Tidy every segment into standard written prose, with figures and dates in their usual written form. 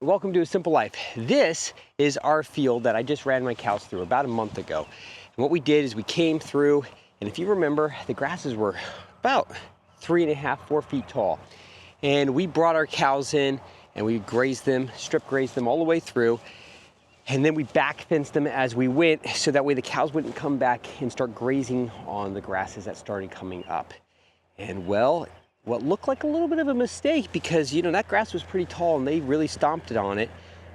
Welcome to A Simple Life. This is our field that I just ran my cows through about a month ago. And what we did is we came through, and if you remember, the grasses were about 3.5, 4 feet tall. And we brought our cows in and we grazed them, strip grazed them all the way through. And then we back fenced them as we went, so that way the cows wouldn't come back and start grazing on the grasses that started coming up. And well, what looked like a little bit of a mistake, because that grass was pretty tall and they really stomped it on it.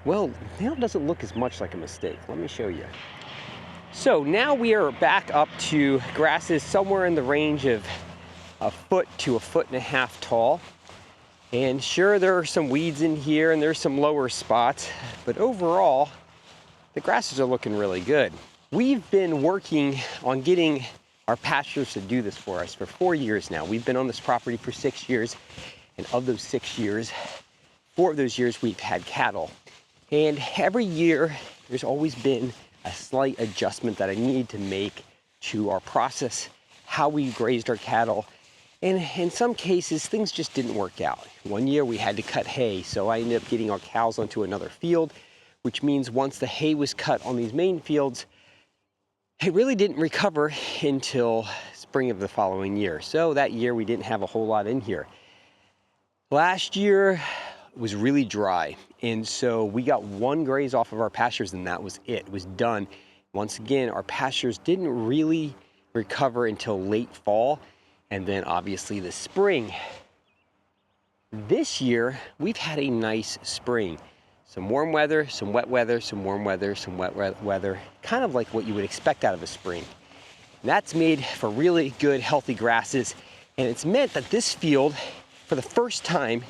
Well, now it doesn't look as much like a mistake. Let me show you. So now we are back up to grasses somewhere in the range of 1 foot to 1.5 feet tall. And sure, there are some weeds in here and there's some lower spots, but overall, the grasses are looking really good. We've been working on getting our pastures to do this for us for 4 years now. We've been on this property for 6 years, and of those 6 years, 4 of those years we've had cattle. And every year, there's always been a slight adjustment that I need to make to our process, how we grazed our cattle. And in some cases, things just didn't work out. One year we had to cut hay, so I ended up getting our cows onto another field, which means once the hay was cut on these main fields, it really didn't recover until spring of the following year. So that year we didn't have a whole lot in here. Last year was really dry, and so we got 1 graze off of our pastures, and that was it. It was done. Once again, our pastures didn't really recover until late fall, and then obviously the spring. This year, we've had a nice spring. Some warm weather, some wet weather, some warm weather, some wet weather, kind of like what you would expect out of a spring. And that's made for really good, healthy grasses, and it's meant that this field, for the first time,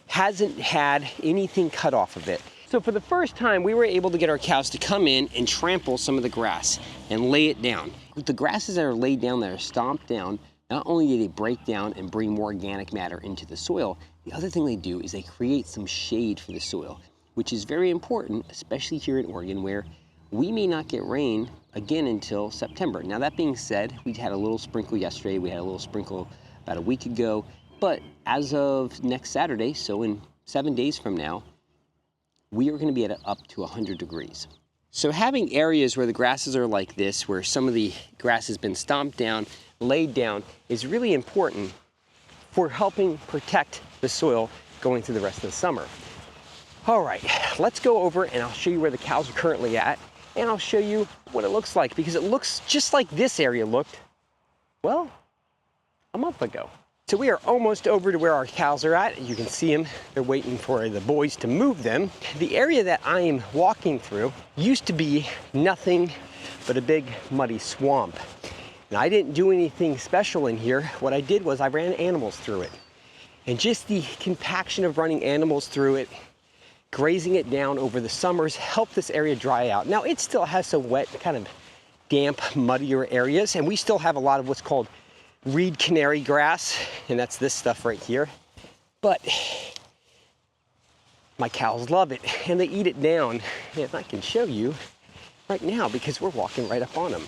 hasn't had anything cut off of it. So for the first time, we were able to get our cows to come in and trample some of the grass and lay it down. With the grasses that are laid down, that are stomped down, not only do they break down and bring more organic matter into the soil, the other thing they do is they create some shade for the soil, which is very important, especially here in Oregon, where we may not get rain again until September. Now, that being said, we had a little sprinkle yesterday, we had a little sprinkle about a week ago, but as of next Saturday, so in 7 days from now, we are gonna be at up to 100 degrees. So having areas where the grasses are like this, where some of the grass has been stomped down, laid down, is really important for helping protect the soil going through the rest of the summer. All right, let's go over and I'll show you where the cows are currently at, and I'll show you what it looks like, because it looks just like this area looked, well, a month ago. So we are almost over to where our cows are at. You can see them, they're waiting for the boys to move them. The area that I am walking through used to be nothing but a big muddy swamp. And I didn't do anything special in here. What I did was I ran animals through it. And just the compaction of running animals through it, grazing it down over the summers, helped this area dry out. Now, it still has some wet, kind of damp, muddier areas, and we still have a lot of what's called reed canary grass, and that's this stuff right here. But my cows love it, and they eat it down. And I can show you right now, because we're walking right up on them.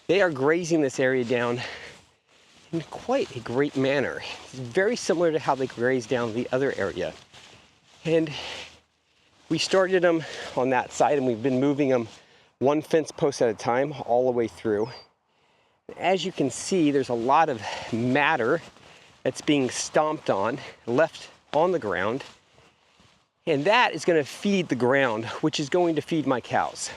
They are grazing this area down in quite a great manner. It's very similar to how they graze down the other area. And we started them on that side, and we've been moving them 1 fence post at a time all the way through. As you can see, there's a lot of matter that's being stomped on, left on the ground, and that is going to feed the ground, which is going to feed my cows.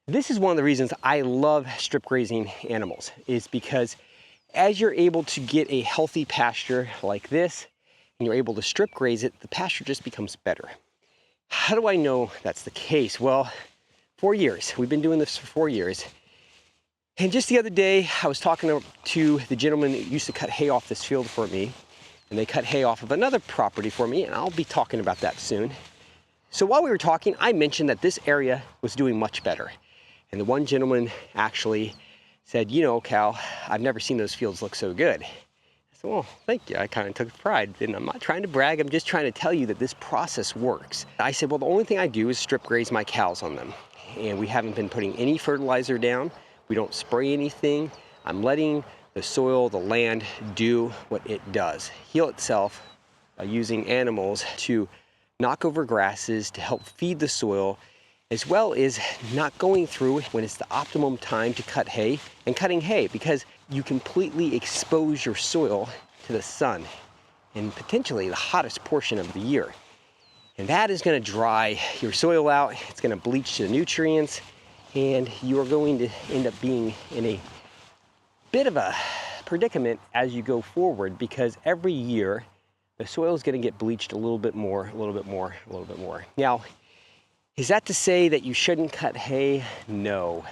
This is one of the reasons I love strip grazing animals, is because as you're able to get a healthy pasture like this, and you're able to strip graze it, the pasture just becomes better. How do I know that's the case? Well, 4 years. We've been doing this for 4 years. And just the other day, I was talking to the gentleman that used to cut hay off this field for me, and they cut hay off of another property for me, and I'll be talking about that soon. So while we were talking, I mentioned that this area was doing much better. And the one gentleman actually said, Cal, I've never seen those fields look so good. I said, well, thank you. I kind of took pride, and I'm not trying to brag. I'm just trying to tell you that this process works. I said, well, the only thing I do is strip graze my cows on them. And we haven't been putting any fertilizer down. We don't spray anything. I'm letting the soil, the land, do what it does. Heal itself by using animals to knock over grasses to help feed the soil, as well as not going through when it's the optimum time to cut hay and cutting hay, because you completely expose your soil to the sun and potentially the hottest portion of the year. And that is going to dry your soil out, it's going to bleach the nutrients, and you are going to end up being in a bit of a predicament as you go forward, because every year the soil is going to get bleached a little bit more, a little bit more, a little bit more. Now, is that to say that you shouldn't cut hay? No.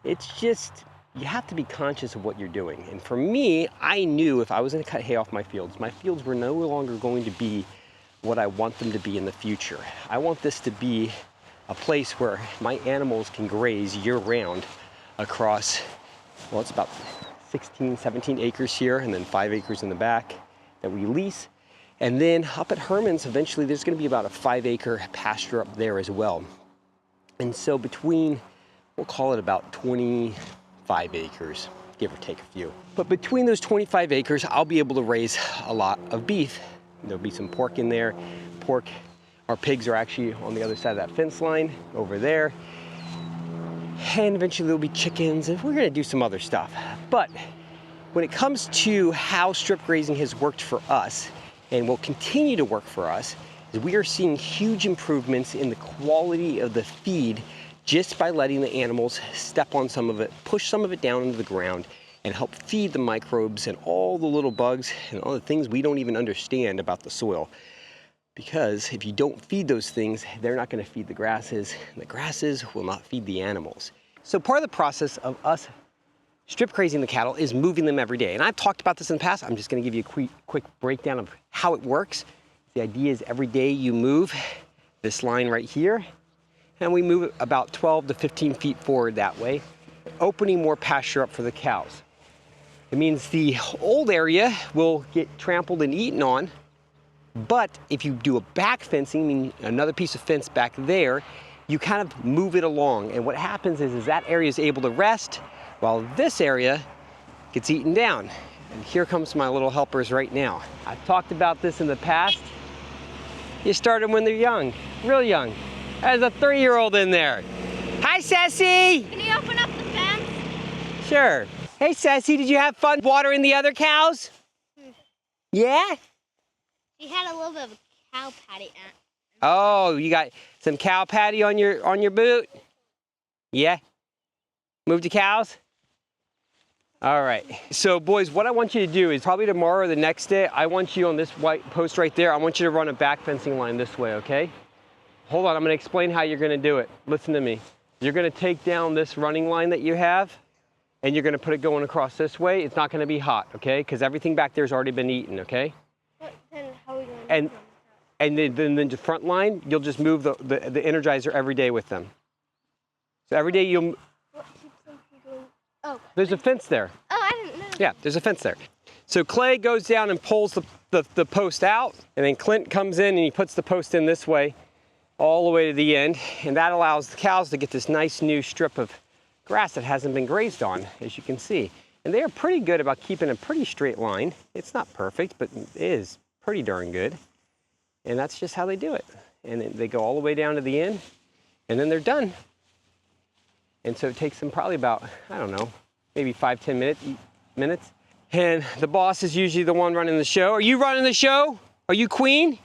It's just, you have to be conscious of what you're doing. And for me, I knew if I was going to cut hay off my fields were no longer going to be what I want them to be in the future. I want this to be a place where my animals can graze year-round across, well, it's about 16, 17 acres here, and then 5 acres in the back that we lease. And then up at Herman's, eventually there's going to be about a 5-acre pasture up there as well. And so between, we'll call it about 25 acres, give or take a few. But between those 25 acres, I'll be able to raise a lot of beef. There'll be some pork in there. Pork, our pigs are actually on the other side of that fence line over there. And eventually there'll be chickens, and we're gonna do some other stuff. But when it comes to how strip grazing has worked for us, and will continue to work for us, is we are seeing huge improvements in the quality of the feed just by letting the animals step on some of it, push some of it down into the ground, and help feed the microbes and all the little bugs and all the things we don't even understand about the soil. Because if you don't feed those things, they're not going to feed the grasses, and the grasses will not feed the animals. So part of the process of us strip grazing the cattle is moving them every day. And I've talked about this in the past. I'm just going to give you a quick breakdown of how it works. The idea is every day you move this line right here, and we move it about 12 to 15 feet forward that way, opening more pasture up for the cows. It means the old area will get trampled and eaten on, but if you do a back fencing, meaning another piece of fence back there, you kind of move it along. And what happens is that area is able to rest while this area gets eaten down. And here comes my little helpers right now. I've talked about this in the past. You start them when they're young, real young. There's a 3-year-old in there. Hi, Sassy! Can you open up the fence? Sure. Hey, Sassy, did you have fun watering the other cows? Yeah? She had a little bit of a cow patty. Oh, you got some cow patty on your boot? Yeah? Move the cows? All right. So, boys, what I want you to do is probably tomorrow or the next day, I want you on this white post right there, I want you to run a back fencing line this way, okay? Hold on, I'm going to explain how you're going to do it. Listen to me. You're going to take down this running line that you have, and you're going to put it going across this way. It's not going to be hot, okay? Because everything back there has already been eaten, okay? Then how are we going to And then the front line, you'll just move the Energizer every day with them. So every day you'll... What keeps them from going? Oh. There's a fence there. Oh, I didn't know. Yeah, there's a fence there. So Clay goes down and pulls the post out, and then Clint comes in and he puts the post in this way all the way to the end, and that allows the cows to get this nice new strip of grass that hasn't been grazed on, as you can see. And they are pretty good about keeping a pretty straight line. It's not perfect, but it is pretty darn good. And that's just how they do it. And then they go all the way down to the end, and then they're done. And so it takes them probably about, I don't know, maybe 5-10 minutes. And the boss is usually the one running the show. Are you running the show? Are you queen?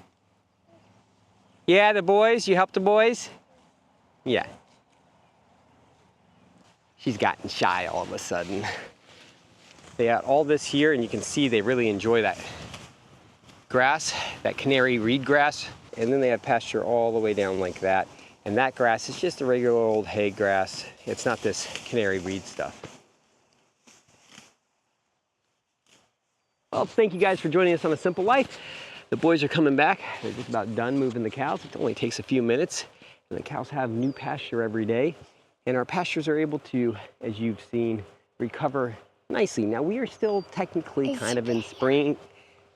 Yeah, the boys, you help the boys? Yeah. She's gotten shy all of a sudden. They got all this here, and you can see they really enjoy that grass, that canary reed grass, and then they have pasture all the way down like that. And that grass is just a regular old hay grass. It's not this canary reed stuff. Well, thank you guys for joining us on A Simple Life. The boys are coming back. They're just about done moving the cows. It only takes a few minutes, and the cows have new pasture every day. And our pastures are able to, as you've seen, recover nicely. Now, we are still technically kind of in spring.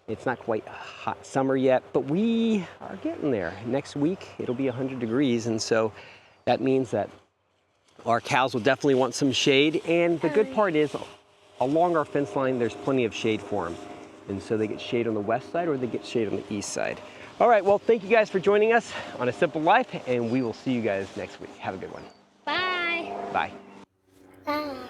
It's not quite hot summer yet, but we are getting there. Next week, it'll be 100 degrees, and so that means that our cows will definitely want some shade. And the good part is, along our fence line, there's plenty of shade for them. And so they get shade on the west side or they get shade on the east side. All right, well, thank you guys for joining us on A Simple Life, and we will see you guys next week. Have a good one. Bye. Bye. Bye.